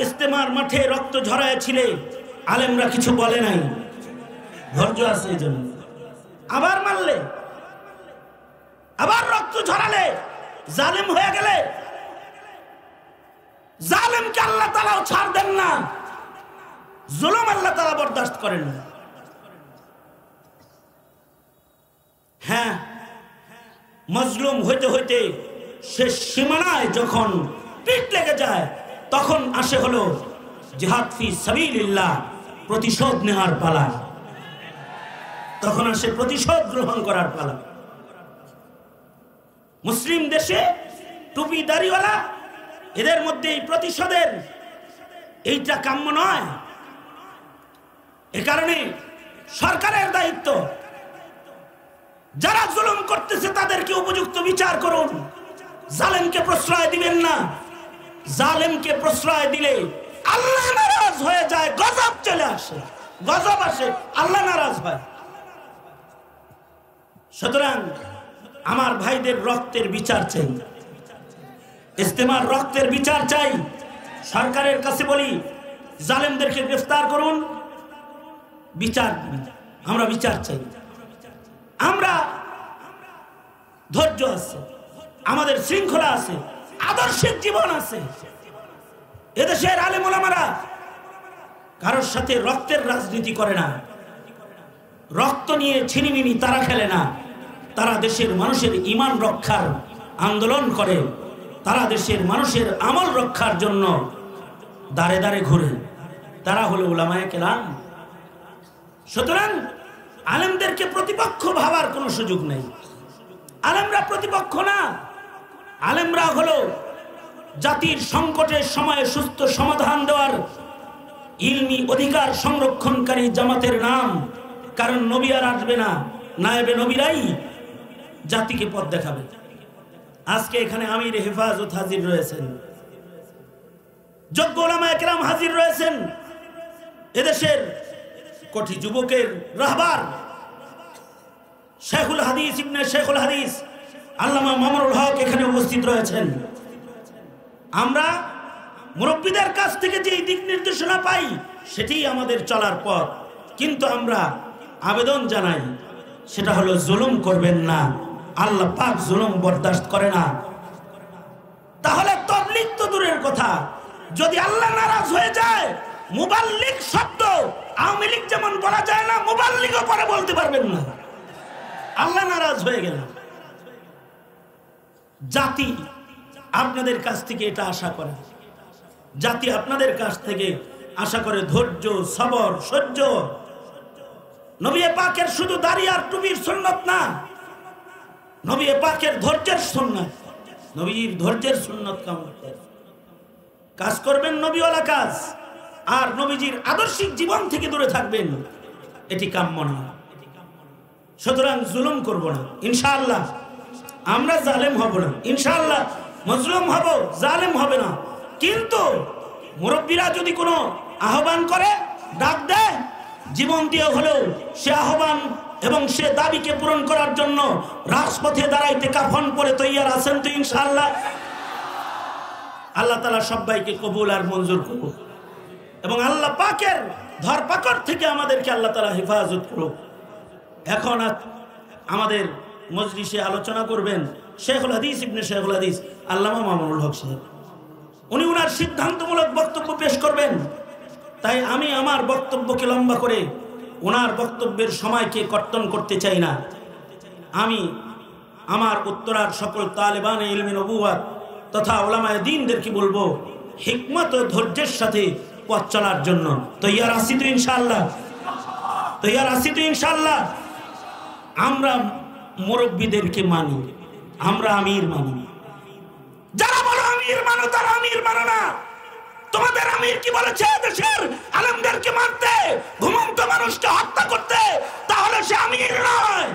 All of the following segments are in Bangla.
ইস্তেমার মাঠে রক্ত ঝরাইছিলে, আলেমরা কিছু বলে নাই, ধৈর্য আছে এই জন্য। আবার মারলে, আবার রক্ত ঝরালে, জালেম হয়ে গেলে, জালেমকে আল্লাহ তাআলাও ছাড় দেন না, জুলুম আল্লাহ তাআলা বরদাস্ত করেন না। হ্যাঁ, মজলুম হইতে হইতে শেষ সীমানায় যখন পিঠ লেগে যায়, তখন আসে হলো জিহাদ ফি সাবিলিল্লাহ, প্রতিশোধ নেওয়ার পালা। তখন আসে প্রতিশোধ গ্রহণ করার পালা। মুসলিম দেশে টুপি দাড়িওয়ালা এদের মধ্যে এই প্রতিশোধের এইটা কাম্য নয়। এ কারণে সরকারের দায়িত্ব, যারা জুলুম করতেছে তাদেরকে উপযুক্ত বিচার করুন। জালেমকে প্রশ্রয় দিবেন না। জালেমকে প্রশ্রয় দিলে আল্লাহ নারাজ হয়ে যায়, গজব চলে আসে, গজব আসে, আল্লাহ নারাজ হয়। সুতরাং আমার ভাইদের রক্তের বিচার চাই, ইস্তেমার রক্তের বিচার চাই। সরকারের কাছে বলি, জালেমদেরকে গ্রেফতার করুন, বিচার দিন। আমরা বিচার চাই। আমরা ধৈর্য আছে, আমাদের শৃঙ্খলা আছে, আদর্শিক জীবন আছে। এদেশের আলেম ওলামারা কারোর সাথে রক্তের রাজনীতি করে না, রক্ত নিয়ে ছিনিমিনি তারা খেলে না। তারা দেশের মানুষের ঈমান রক্ষার আন্দোলন করে, তারা দেশের মানুষের আমল রক্ষার জন্য দাঁড়ে দাঁড়ে ঘুরে। তারা হলো উলামায়ে কেরাম। সুতরাং আলেমদেরকে প্রতিপক্ষ ভাবার কোনো সুযোগ নেই। আলেমরা প্রতিপক্ষ না, আলেমরা হলো জাতির সংকটের সময়ে সুস্থ সমাধান দেওয়ার ইলমি অধিকার সংরক্ষণকারী জামাতের নাম। কারণ নবী আর আসবে না, নায়েবে নবীরাই জাতিকে পথ দেখাবে। আজকে এখানে আমির হেফাজত হাজির রয়েছেন, যোগ্য উলামায়ে কেরাম হাজির রয়েছেন, এদেশের কোটি যুবকের রাহবার শেখুল হাদিস ইবনে শেখুল হাদিস আল্লামা মামুনুল হক এখানে উপস্থিত রয়েছেন। আমরা মুরব্বীদের কাছ থেকে যে দিক নির্দেশনা পাই সেটাই আমাদের চলার পথ। কিন্তু আমরা আবেদন জানাই, সেটা হলো জুলুম করবেন না। আল্লাহ পাক জুলুম বরদাস্ত করে না। তাহলে তাবলীগ তো দূরের কথা, যদি আল্লাহ নারাজ হয়ে যায়, মুবাল্লিগ শব্দ আওয়ামী লীগ যেমন বলা যায় না, মুবাল্লিগও পরে বলতে পারবেন না। আল্লাহ নারাজ হয়ে গেল। জাতি আপনাদের কাছ থেকে এটা আশা করে, জাতি আপনাদের কাছ থেকে আশা করে ধৈর্য, সবর, সহ্য। নবী পাকের শুধু দাড়ি আর টুপির সুন্নাত না, নবী পাকের ধৈর্যের সুন্নাত, নবীর ধৈর্যের সুন্নাত কাজ করবেন, নবীওয়ালা কাজ। আর নবীজির আদর্শিক জীবন থেকে দূরে থাকবেন, এটি কাম্য না। সুতরাং জুলুম করব না ইনশাআল্লাহ। আমরা জালেম হব না ইনশাআল্লাহ, মজলুম হব, জালেম হবে না। কিন্তু মুরব্বীরা যদি কোনো আহ্বান করে, ডাক দেয়, জীবন দিয়ে হলেও সে আহ্বান এবং সে দাবিকে পূরণ করার জন্য রাজপথে দাঁড়াইতে কাফন পরে তৈয়ার আছেন তো ইনশাআল্লাহ। আল্লাহ তাআলা সবাইকে কবুল আর মঞ্জুর করুন এবং আল্লাহ পাকের ধরপাকড় থেকে আমাদেরকে আল্লাহ তাআলা হেফাজত করুন। এখন আমাদের মজলিসে আলোচনা করবেন শেখুল হাদিস ইবনে শেখুল হাদিস আল্লামা মামুনুল হক সাহেব। উনি ওনার সিদ্ধান্তমূলক বক্তব্য পেশ করবেন। তাই আমি আমার বক্তব্যকে লম্বা করে ওনার বক্তব্যের সময়কে কর্তন করতে চাই না। আমি আমার উত্তরার সকল তালেবানে ইলমে নবুওয়াত তথা উলামায়ে দ্বীনদেরকে বলবো, হিকমত ও ধৈর্যের সাথে পথ চলার জন্য তৈয়ার আছি তো ইনশাআল্লাহ, তৈয়ার আছি তো ইনশাআল্লাহ। আমরা মুরব্বীদেরকে মানি, আমরা আমির মানি। যারা বলো আমির মানো, তারা আমির মানো না। তোমাদের আমির কি বলেছে দেশের আলেমদেরকে মারতে, ঘুমন্ত মানুষকে হত্যা করতে? তাহলে সে আমির নয়,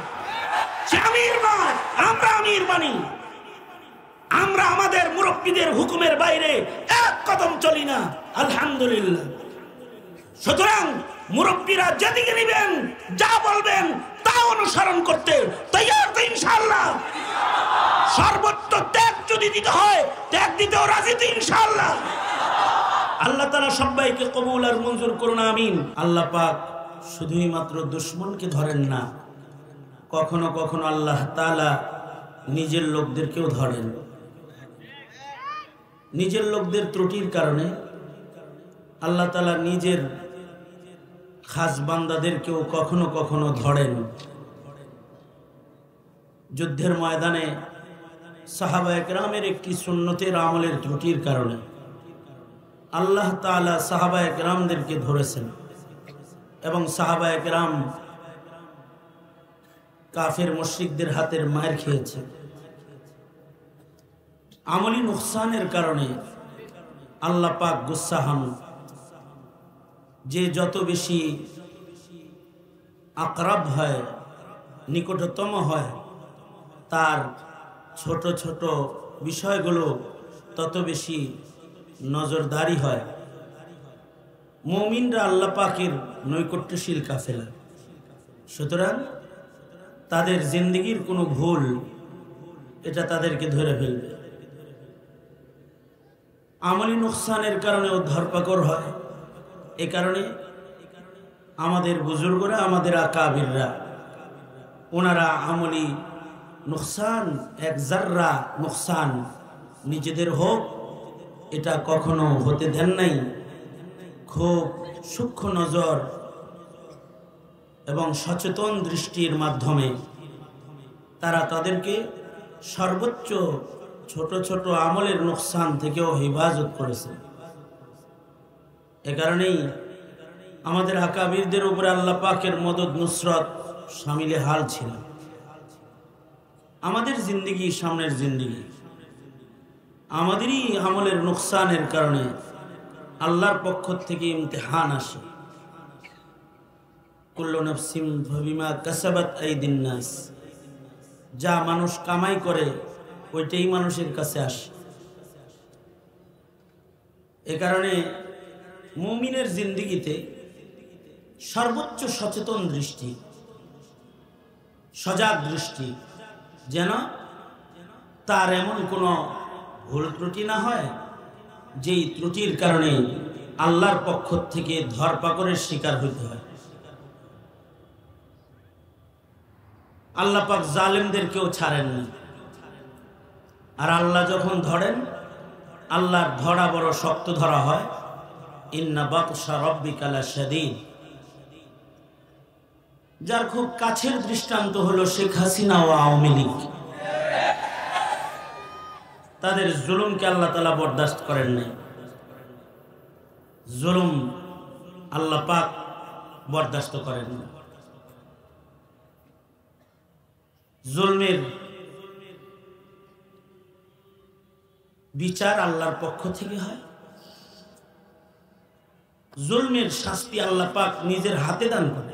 সে আমির নয়। আমরা আমির মানি। আমরা আমাদের মুরব্বীদের হুকুমের বাইরে এক কদম চলি না, আলহামদুলিল্লাহ। সুতরাং মুরব্বীরা যেদিকে নিবেন, যা বলবেন তা অনুসরণ করতে তৈয়ার তো ইনশাআল্লাহ। সর্বোচ্চ ত্যাগ যদি দিতে হয়, ত্যাগ দিতেও রাজি তো ইনশাআল্লাহ। আল্লাহ তাআলা সবাইকে কবুল আর মঞ্জুর করুন, আমিন। আল্লাহ পাক শুধুই মাত্র দুশমনকে ধরেন না, কখনো কখনো আল্লাহ তাআলা নিজের লোকদেরকেও ধরেন। নিজের লোকদের ত্রুটির কারণে আল্লাহ তাআলা নিজের খাস বান্দাদেরকেও কখনো কখনো ধরেন। যুদ্ধের ময়দানে সাহাবায়ে কেরামের একটি সুন্নতের আমলের ত্রুটির কারণে আল্লাহ তাআলা সাহাবায়ে কেরামদেরকে ধরেছেন এবং সাহাবায়ে কেরাম কাফের মুশরিকদের হাতের মার খেয়েছে। আমলি নুকসানের কারণে আল্লাহ পাক গুসসা হন। যে যত বেশি আকরাব হয়, নিকটতম হয়, তার ছোট ছোট বিষয়গুলো তত বেশি নজরদারি হয়। মুমিনরা আল্লাহ পাকের নৈকট্যশীল কাফেলা, সুতরাং তাদের জিন্দেগির কোনো ভুল এটা তাদেরকে ধরে ফেলবে। আমলি নুকসানের কারণেও ধরপাকড় হয়। এ কারণে আমাদের বুজুর্গরা, আমাদের আকাবিররা, ওনারা আমলি নুকসান, এক জাররা নুকসান নিজেদের হোক এটা কখনো হতে দেন নাই। খুব সূক্ষ্ম নজর এবং সচেতন দৃষ্টির মাধ্যমে তারা তাদেরকে সর্বোচ্চ ছোট ছোট আমলের নুকসান থেকেও হেফাজত করেছে। এ কারণেই আমাদের আকাবিরদের উপরে আল্লাহ পাকের মদদ নুসরত শামিলে হাল ছিল। আমাদের জিন্দেগি, সামনের জিন্দেগি, আমাদেরই আমলের নুকসানের কারণে আল্লাহর পক্ষ থেকে ইমতিহান আসে। কুল্লু নাফসিন বিমা কাসাবাত আইদিন নাস, যা মানুষ কামাই করে ওইটাই মানুষের কাছে আসে। এ কারণে মুমিনের জিন্দেগিতে সর্বোচ্চ সচেতন দৃষ্টি, সজাগ দৃষ্টি, যেন তার এমন কোনো ভুল ত্রুটি না হয় যেই ত্রুটির কারণে আল্লাহর পক্ষ থেকে ধরপাকড়ের শিকার হইতে হয়। আল্লাহ পাক জালেমদেরকেও ছাড়েন না। আর আল্লাহ যখন ধরেন, আল্লাহর ধরা বড় শক্ত ধরা হয়। ইন্না বাতশা রাব্বিকা লাশাদীদ। যার খুব কাছের দৃষ্টান্ত হলো শেখ হাসিনা ও আওয়ামী লীগ। তাদের জুলুমকে আল্লাহ তাআলা বরদাস্ত করেন নাই। জুলুম আল্লাহ পাক বরদাস্ত করেন না। জুলমের বিচার আল্লাহর পক্ষ থেকে হয়। জুলমের শাস্তি আল্লাহ পাক নিজের হাতে দান করে।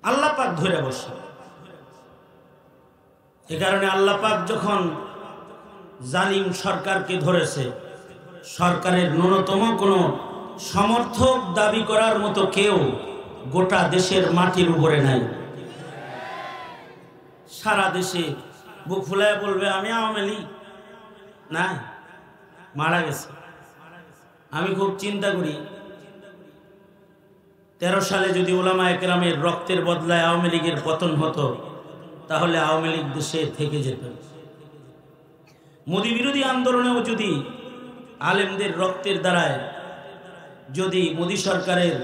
আল্লাহ পাক ধরে বসে। এ কারণে আল্লাহ পাক যখন জালিম সরকারকে ধরেছে, সরকারের ন্যূনতম কোনো সমর্থক দাবি করার মতো কেউ গোটা দেশের মাটির উপরে নাই। সারা দেশে বুক ফুলায় বলবে আমি আওয়ামী লীগ, না মারা গেছে। আমি খুব চিন্তা করি 13 সালে যদি উলামায়ে কেরামের রক্তের বদলায় আওয়ামী লীগের পতন হতো, তাহলে আওয়ামী লীগ দেশে থেকে যেত। মোদি বিরোধী আন্দোলনেও যদি আলেমদের রক্তের দ্বারায় যদি মোদি সরকারের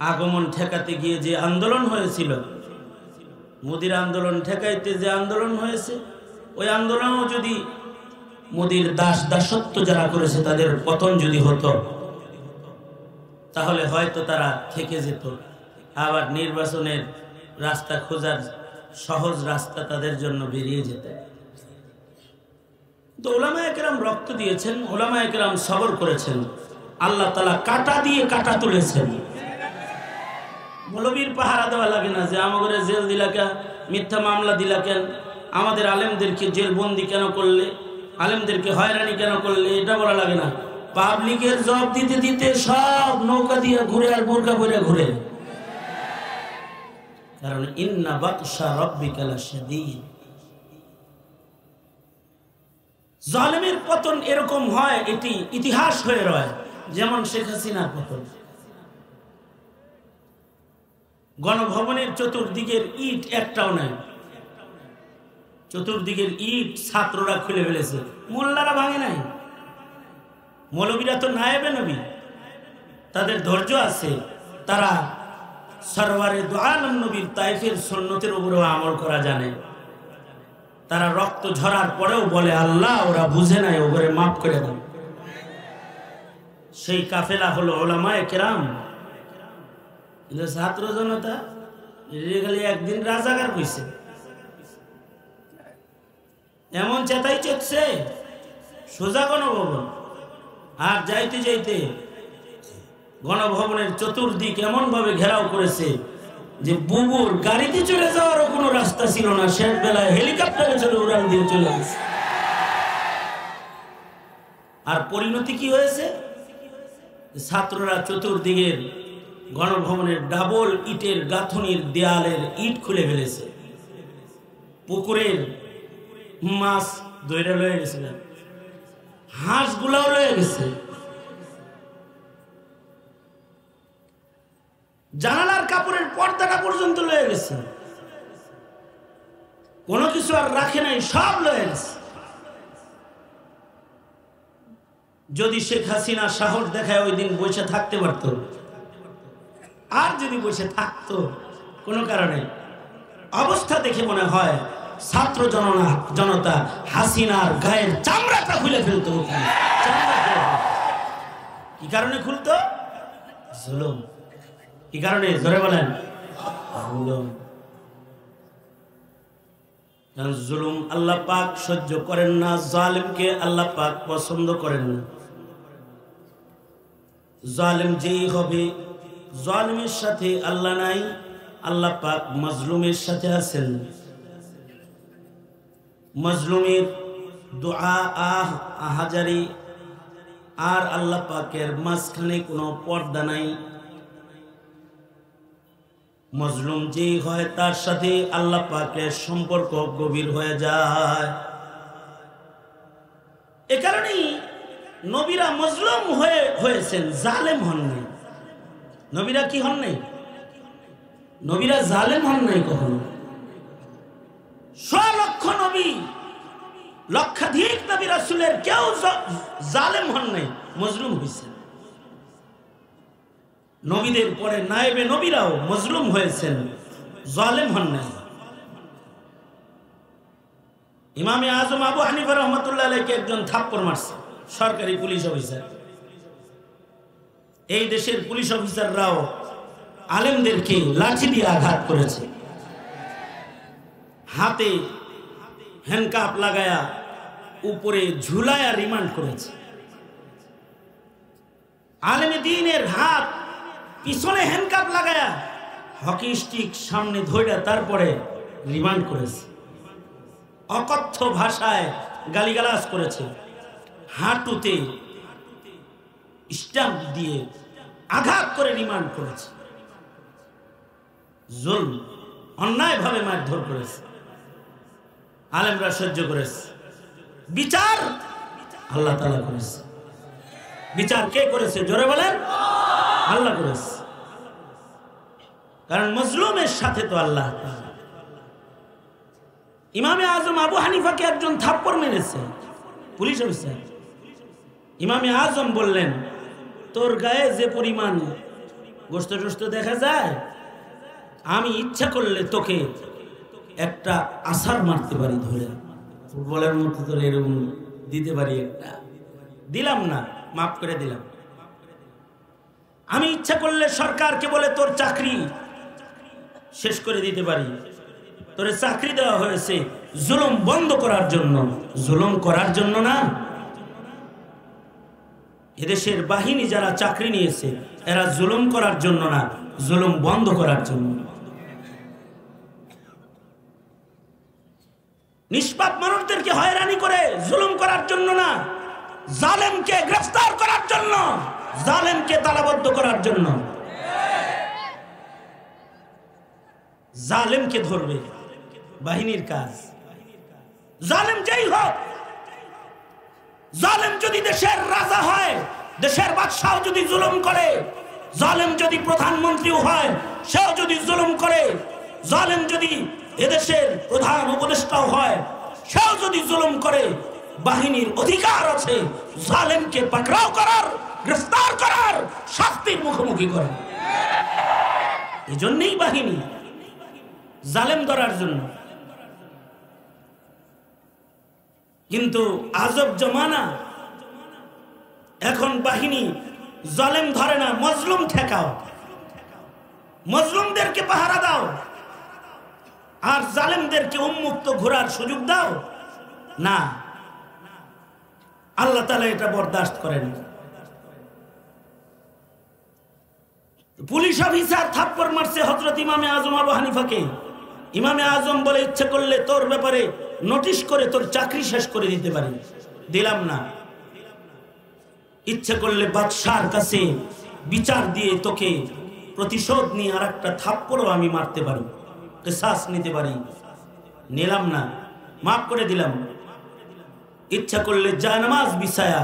আগমন ঠেকাতে গিয়ে যে আন্দোলন হয়েছিল, মোদির আন্দোলন ঠেকাইতে যে আন্দোলন হয়েছে, ওই আন্দোলনও যদি মোদির দাসত্ব যারা করেছে তাদের পতন যদি হতো, তাহলে হয়তো তারা থেকে যেত। আবার নির্বাচনের রাস্তা খোঁজার সহজ রাস্তা তাদের জন্য বেরিয়ে যেত। তো উলামায়ে কেরাম রক্ত দিয়েছেন, উলামায়ে কেরাম সবর করেছেন, আল্লাহ তাআলা কাটা দিয়ে কাটা তুলেছেন। মৌলবীর পাহারা দেওয়া লাগে না যে আমাদের জেল দিলা কেন, মিথ্যা মামলা দিলা কেন, আমাদের আলেমদেরকে জেলবন্দি কেন করলে, আলেমদেরকে হয়রানি কেন করলে, এটা বলা লাগে না। পাবলিকের জবাব দিতে দিতে সব নৌকা দিয়ে ঘুরে আর বোরকা পরে ঘুরে। কারণ ইন্না বাতশা রাব্বিকা লাশাদীদ। জালেমের পতন এরকম হয়, এটি ইতিহাস হয়ে রয়। যেমন শেখ হাসিনার পতন, গণভবনের চতুর্দিকের ইট একটাও নাই, চতুর্দিকের ইট ছাত্ররা খুলে ফেলেছে, মোল্লারা ভাঙে নাই। মৌলবীরা তো নায়েবে নবী, তাদের ধৈর্য আছে, তারা সরওয়ারে দু আলম নবীর তাইফের সুন্নতের উপরেও আমল করা জানে। তারা রক্ত ঝরার পরেও বলে আল্লাহ ওরা বুঝে নাই, ওরে মাফ করে দেন। সেই কাফেলা হলো উলামায়ে কেরাম। কিন্তু ছাত্র জনতা খালি একদিন রাজাকার কইছে, এমন চেতাই চেতছে সোজা গণভবন। আর যাইতে যাইতে গণভবনের চতুর্দিক এমন ভাবে ঘেরাও করেছে যে বুবুর গাড়িতে চলে যাওয়ারও কোনো রাস্তা ছিল না। শেষ বেলায় হেলিকপ্টারে চলে উড়াল দিয়ে চলে গেছে। আর পরিণতি কি হয়েছে? ছাত্ররা চতুর্দিকের গণভবনের ডাবল ইটের গাঁথনির দেয়ালের ইট খুলে ফেলেছে। পুকুরের মাছ ধরে লয়ে গেছে, হাঁসগুলাও লয়ে গেছে, জানালার কাপড়ের পর্দাটা পর্যন্ত লয়ে গেছে, কোনো কিছু আর রাখে নাই, সব লয়ে গেছে। যদি শেখ হাসিনা সাহস দেখায় ওই দিন বসে থাকতে পারত, আর যদি বসে থাকতো কোনো কারণে, অবস্থা দেখে মনে হয় ছাত্র জনতা হাসিনার গায়ের চামড়াটা খুলে ফেলতো। কি কারণে খুলতো? জুলুম। কি কারণে? জোরে বলেন। জুলুম। জুলুম আল্লাহ পাক সহ্য করেন না, জালিমকে আল্লাহ পাক পছন্দ করেন না। জালিম যেই হবে, জালিমের সাথে আল্লাহ নাই, আল্লাহ পাক মাজলুমের সাথে আছেন। মাজলুমের দোয়া আহাজারি আর আল্লাহ পাকের মাঝখানে কোনো পর্দা নাই। মাজলুম যেই হয় তার সাথে আল্লাহ পাকের সম্পর্ক গভীর হয়ে যায়। এ কারণেই নবীরা মাজলুম হয়েছেন, জালেম হন নাই। নবীরা কি হন নাই? নবীরা জালেম হন নাই কখনো। লক্ষ নবী, লক্ষাধিক নবী রাসূলের কেউ জালেম হন নাই, মাজলুম হয়েছেন। নবীদের পরে নায়েবে নবীরাও মাজলুম হয়েছেন, জালেম হন নাই। ইমামে আজম আবু হানিফা রাহমাতুল্লাহ আলাইহি একজন থাপ্পড় মারছে, সরকারি পুলিশ অফিসার। এই দেশের পুলিশ অফিসাররাও আলেমদেরকে লাঠি দিয়ে আঘাত করেছে, হাতে হ্যান্ডকাপ লাগায়া উপরে ঝুলায়া রিমান্ড করেছে। আলেমে দ্বীনের হাত পিছনে হ্যান্ডকাপ লাগায়া হকি স্টিক সামনে ধইরা তারপরে রিমান্ড করেছে। অকথ্য ভাষায় গালিগালাজ করেছে, হাঁটুতে স্ট্যাম্প দিয়ে আঘাত করে রিমান্ড করেছে। জুলম, অন্যায়ভাবে মারধর করেছে, আলেমরা সহ্য করেছে। বিচার আল্লাহ তাআলা করেছে। বিচার কে করেছে? জোরে বলেন। আল্লাহ করেছে। কারণ মাজলুমের সাথে তো আল্লাহ। ইমামে আজম আবু হানিফাকে একজন থাপ্পড় মেরেছে পুলিশ অফিসার। ইমামে আজম বললেন, তোর গায়ে যে পরিমাণ গোশত টোস্ত দেখা যায়, আমি ইচ্ছা করলে তোকে একটা আছাড় মারতে পারি, ধরে ফুটবলের মতো তোর এরকম দিতে পারি একটা। দিলাম না, মাফ করে দিলাম। আমি ইচ্ছা করলে সরকারকে বলে তোর চাকরি শেষ করে দিতে পারি। তোরে চাকরি দেওয়া হয়েছে জুলুম বন্ধ করার জন্য, জুলুম করার জন্য না। এদেশের বাহিনী যারা চাকরি নিয়েছে এরা জুলুম করার জন্য না, জুলুম বন্ধ করার জন্য। নিষ্পাপ মানুষদেরকে হয়রানি করে জুলুম করার জন্য না, জালেমকে গ্রেফতার করার জন্য, জালেমকে তালাবদ্ধ করার জন্য। জালেমকে ধরবে বাহিনীর কাজ। জালেম যেই হোক জালেম যদি দেশের রাজা হয়, দেশের বাদশাহ যদি জুলুম করে, জালেম যদি প্রধানমন্ত্রীও হয় সেও যদি জুলুম করে, জালেম যদি এদেশের প্রধান উপদেষ্টাও হয় সেও যদি জুলুম করে, বাহিনীর অধিকার আছে জালেমকে পাকড়াও করার, গ্রেফতার করার, শাস্তির মুখোমুখি করার। এজন্যই বাহিনী জালেম ধরার জন্য। কিন্তু আজব জমানা, এখন বাহিনী জালেম ধরে না, মজলুম ঠেকাও, মজলুমদেরকে পাহারা দাও, আর জালেমদেরকে উন্মুক্ত ঘোরার সুযোগ দাও না। আল্লাহ তাআলা এটা বরদাস্ত করেন। পুলিশ অফিসার থাপ্পড় মারছে হযরত ইমামে আজম আবু হানিফাকে। ইমামে আজম বলে, ইচ্ছে করলে তোর ব্যাপারে নোটিশ করে তোর চাকরি শেষ করে দিতে পারি, দিলাম না। ইচ্ছে করলে বাদশার কাছে বিচার দিয়ে তোকে প্রতিশোধ নিয়ে আর একটা থাপ্পড়ও আমি মারতে পারি, কিসাস নিতে পারি, নিলাম না, মাফ করে দিলাম। ইচ্ছা করলে জায়নামাজ বিছায়া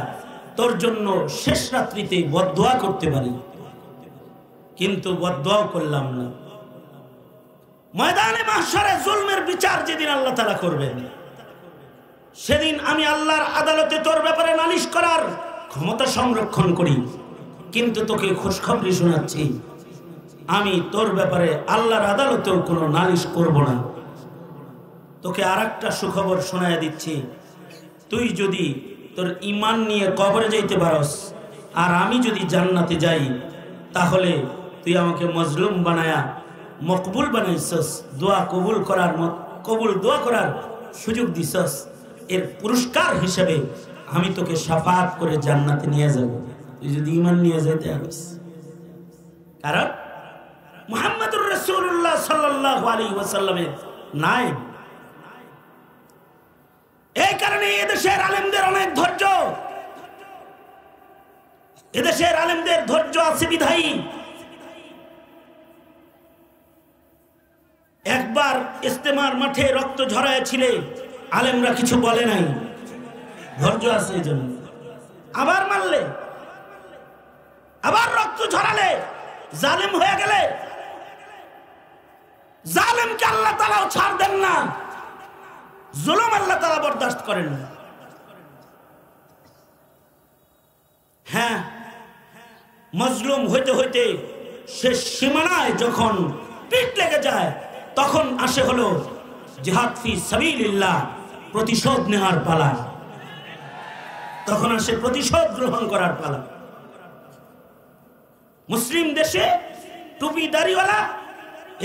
তোর জন্য শেষ রাত্রিতে বদদোয়া করতে পারি, কিন্তু বদদোয়াও করলাম না। ময়দানে মাহশারে জুলমের বিচার যেদিন আল্লাহ তাআলা করবেন, সেদিন আমি আল্লাহর আদালতে তোর ব্যাপারে নালিশ করার ক্ষমতা সংরক্ষণ করি, কিন্তু তোকে খুশখবরি শোনাচ্ছি, আমি তোর ব্যাপারে আল্লাহর আদালতেও কোনো নালিশ করব না। তোকে আরেকটা সুখবর শোনায় দিচ্ছি, তুই যদি তোর ঈমান নিয়ে কবরে যাইতে পারস আর আমি যদি জান্নাতে যাই, তাহলে তুই আমাকে মজলুম বানায়া মকবুল বানাইছস, দোয়া কবুল করার কবুল দোয়া করার সুযোগ দিছস, এর পুরস্কার হিসেবে আমি তোকে শাফাত করে জান্নাতে নিয়ে যাব, তুই যদি ঈমান নিয়ে যেতে পারস। কারণ মুহাম্মদুর রাসূলুল্লাহ সাল্লাল্লাহু আলাইহি ওয়াসাল্লামের নায়েব। এই কারণে এদেশের আলেমদের অনেক ধৈর্য, এদেশের আলেমদের ধৈর্য আছে বিধায়ী একবার ইস্তেমার মাঠে রক্ত ঝরাইছিলে আলেমরা কিছু বলে নাই, ধৈর্য আছে এই জন্য। আবার মারলে, আবার রক্ত ঝরালে, জালেম হয়ে গেলে, জালেমকে আল্লাহ তাআলাও ছাড় দেন না, জুলুম আল্লাহ তাআলা বরদাস্ত করেন না। হ্যাঁ, মজলুম হইতে হইতে শেষ সীমানায় যখন পিঠ লেগে যায়, তখন আসে হলো জিহাদ ফি সাবিলিল্লাহ, প্রতিশোধ নেওয়ার পালা, তখন আসে প্রতিশোধ গ্রহণ করার পালা। মুসলিম দেশে টুপি দাড়িওয়ালা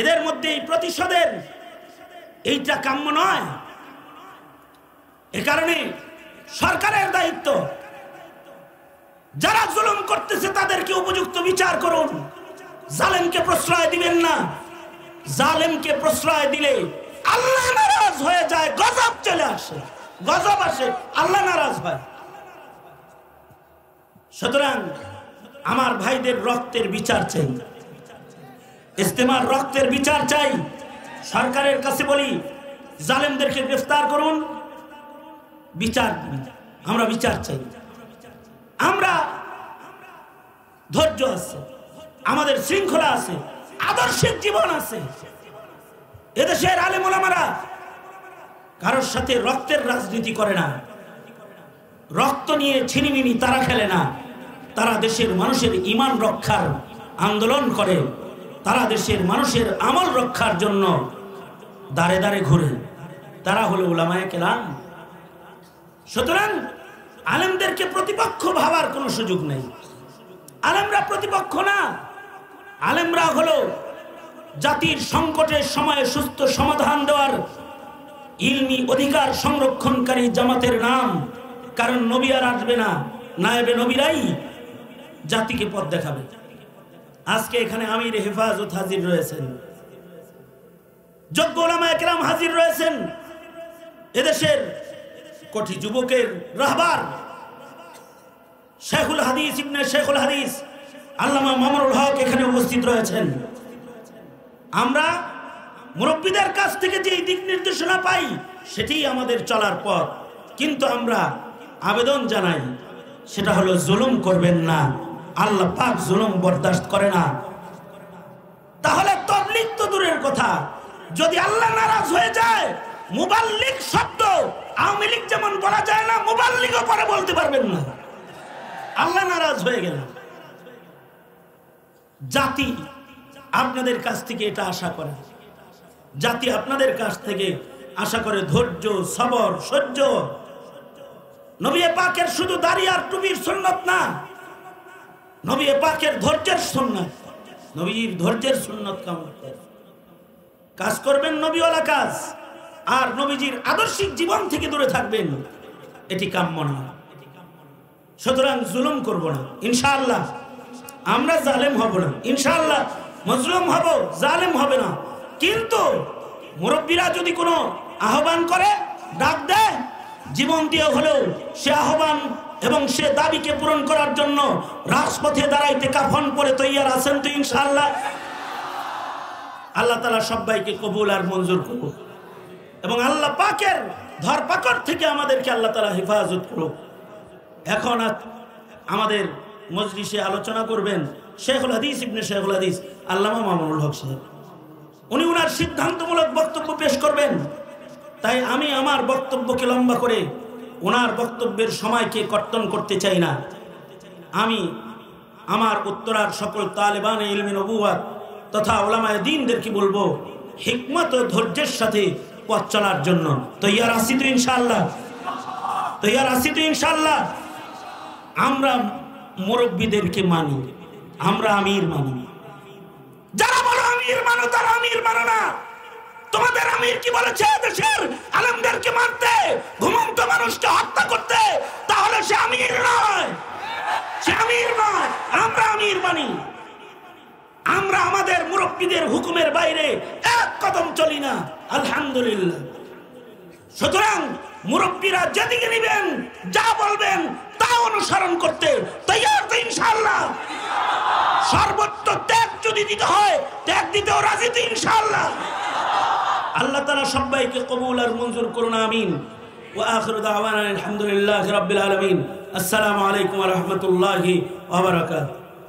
এদের মধ্যে এই প্রতিশোধের এইটা কাম্য নয়। এ কারণে সরকারের দায়িত্ব, যারা জুলুম করতেছে তাদেরকে উপযুক্ত বিচার করুন, জালেমকে প্রশ্রয় দিবেন না। জালেমকে প্রশ্রয় দিলে আল্লাহ নারাজ হয়ে যায়, গজব চলে আসে, গজব আসে, আল্লাহ নারাজ হয়। সুতরাং আমার ভাইদের রক্তের বিচার চাই, ইস্তেমার রক্তের বিচার চাই। সরকারের কাছে বলি, জালেমদেরকে গ্রেফতার করুন, বিচার দিন, আমরা বিচার চাই। আমরা ধৈর্য আছে, আমাদের শৃঙ্খলা আছে, আদর্শিক জীবন আছে। এদেশের আলেম ওলামারা কারোর সাথে রক্তের রাজনীতি করে না, রক্ত নিয়ে ছিনিমিনি তারা খেলে না, তারা দেশের মানুষের ঈমান রক্ষার আন্দোলন করে, তারা দেশের মানুষের আমল রক্ষার জন্য দাঁড়ে দাঁড়ে ঘুরে, তারা হলো উলামায়ে কেরাম। সুতরাং আলেমদেরকে প্রতিপক্ষ ভাবার কোনো সুযোগ নেই। আলেমরা প্রতিপক্ষ না, আলেমরা হলো জাতির সংকটের সময়ে সুস্থ সমাধান দেওয়ার ইলমি অধিকার সংরক্ষণকারী জামাতের নাম। কারণ নবী আর আসবে না, নায়েবে নবীরাই জাতিকে পথ দেখাবে। আজকে এখানে আমির হেফাজত হাজির রয়েছেন, যোগ্য উলামায়ে কেরাম হাজির রয়েছেন, এদেশের কোটি যুবকের রাহবার শেখুল হাদিস ইবনে শেখুল হাদিস আল্লামা মামুনুল হক এখানে উপস্থিত রয়েছেন। আমরা মুরব্বীদের কাছ থেকে যে দিক নির্দেশনা পাই সেটাই আমাদের চলার পথ, কিন্তু আমরা আবেদন জানাই, সেটা হলো জুলুম করবেন না। আল্লাহ পাক জুলুম বরদাস্ত করে না। তাহলে তাবলীগ তো দূরের কথা, যদি আল্লাহ নারাজ হয়ে যায়, মুবাল্লিগ শব্দ আওয়ামী লীগ যেমন বলা যায় না, মুবাল্লিগও পরে বলতে পারবেন না, আল্লাহ নারাজ হয়ে গেল। জাতি আপনাদের কাছ থেকে এটা আশা করে, জাতি আপনাদের কাছ থেকে আশা করে ধৈর্য, সবর, সহ্য। নবী পাকের শুধু দাড়ি আর টুপির সুন্নাত না, নবী পাকের ধৈর্যের সুন্নাত, নবীর ধৈর্যের সুন্নাত কাজ করবেন, নবীওয়ালা কাজ, আর নবীজির আদর্শিক জীবন থেকে দূরে থাকবেন, এটি কাম্য না। সুতরাং জুলুম করব না ইনশাআল্লাহ, আমরা জালেম হব না ইনশাআল্লাহ, মজলুম হব, জালেম হবে না। কিন্তু মুরব্বীরা যদি কোনো আহ্বান করে, ডাক দেয়, জীবন দিয়ে হলেও সে আহ্বান এবং সে দাবিকে পূরণ করার জন্য রাজপথে দাঁড়াইতে কাফন পরে তৈয়ার আছেন তো ইনশাআল্লাহ? আল্লাহ তাআলা সবাইকে কবুল আর মঞ্জুর করুক এবং আল্লাহ পাকের ধরপাকড় থেকে আমাদেরকে আল্লাহ তাআলা হেফাজত করুক। এখন আমাদের মজলিসে আলোচনা করবেন শেখুল হাদিস ইবনে শেখুল হাদিস আল্লামা মামুনুল হক সাহেব। উনি ওনার সিদ্ধান্তমূলক বক্তব্য পেশ করবেন, তাই আমি আমার বক্তব্যকে লম্বা করে ওনার বক্তব্যের সময়কে কর্তন করতে চাই না। আমি আমার উত্তরার সকল তালেবান ইলমে নবুওয়াত তথা উলামায়ে দ্বীনদেরকে বলবো, হিকমত ও ধৈর্যের সাথে পথ চলার জন্য তৈয়ার আছি তো ইনশাআল্লাহ? তৈয়ার আছি তো ইনশাআল্লাহ? আমরা মুরব্বীদেরকে মানি, আমরা আমির মানি। যারা বলো আমির মানো, তারা আমির মানো না। তোমাদের আমির কি বলেছে? দেশের আলেমদেরকে মারতে, ঘুমন্ত মানুষকে হত্যা করতে। তাহলে সে আমির নয়, সে আমির নয়। আমরা আমির মানি, আমরা আমাদের মুরব্বীদের হুকুমের বাইরে এক কদম চলি না, আলহামদুলিল্লাহ। সুতরাং মুরব্বীরা যেদিকে নিবেন, যা বলবেন তা অনুসরণ করতে তৈয়ার তো ইনশাআল্লাহ? সর্বোচ্চ ত্যাগ যদি দিতে হয়, ত্যাগ দিতেও রাজি তো ইনশাআল্লাহ? আল্লাহ তাআলা সবাইকে কবুল আর মঞ্জুর করুন, আমিন। ওয়া আখিরু দাওয়ানা আলহামদুলিল্লাহি রাব্বিল আলামিন। আসসালামু আলাইকুম ওয়া রাহমাতুল্লাহি ওয়া বারাকাতুহু।